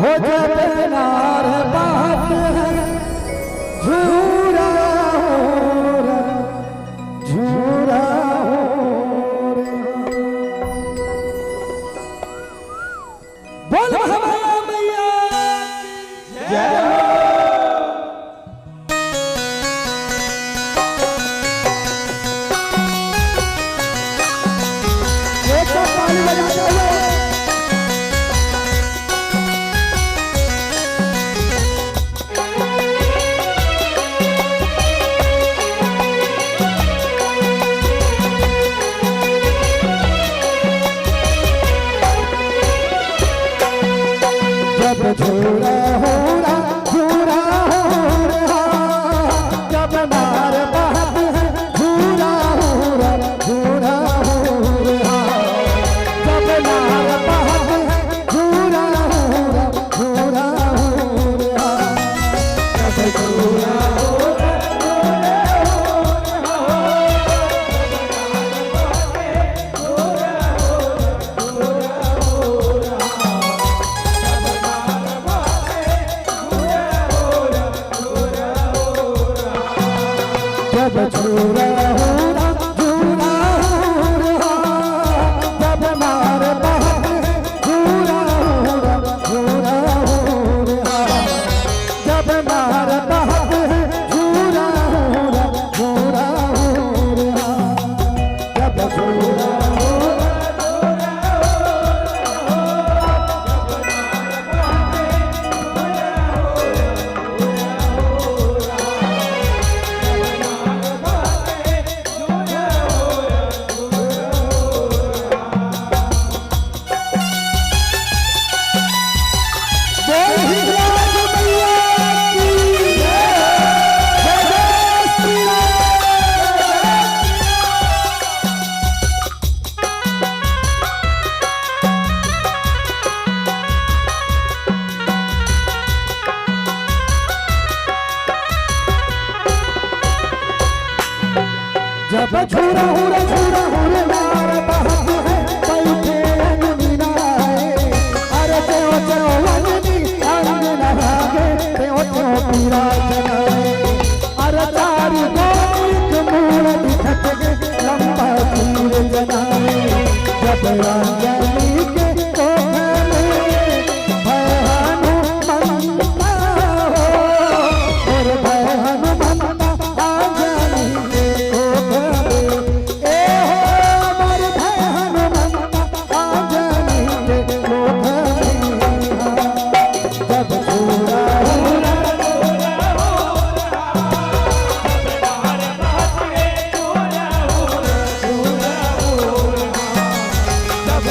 हो जब नार बात है झूरा हो रा, झूरा हो रा। बोल हमारा मैया जय हो। एक तो ताली बजाते हुए जब झूरा हो रा, झूरा हो रा, जब नार बात है झूरा हो रा, झूरा हो रा, जब नार बात है झूरा हो रा, झूरा हो रा, जब झूरा हो रा, जब झूरा हो रा, झूरा हो रा, जब नार बात है झूरा हो रा, झूरा हो रा, जब नार बात है झूरा हो रा, झूरा हो रा, जब झूरा हो रा, बोल हिंगराज मैया की जय, जय जय श्री जब झूरा हो रा, झूरा हो रे नार बात है बैठे अंगनाए, अरे त्यो त्यो अंगनी अंगना भागे, त्यो त्यो पीरा चलाए, अरे चारी गोलिक मूल दिखत गे लंबा तीर जनाए, जब अंजलि के कोहे में भय हनुमंता हो, और भय हनुमंता अंजलि के कोहे में, ए हो मोर भय हनुमंता अंजलि के कोहे में, जब झूरा हो रा, जब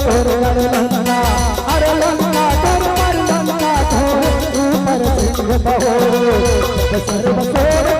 तोरे अरे लंका तोरे ऊपर सिंह बहो सर्व सोरे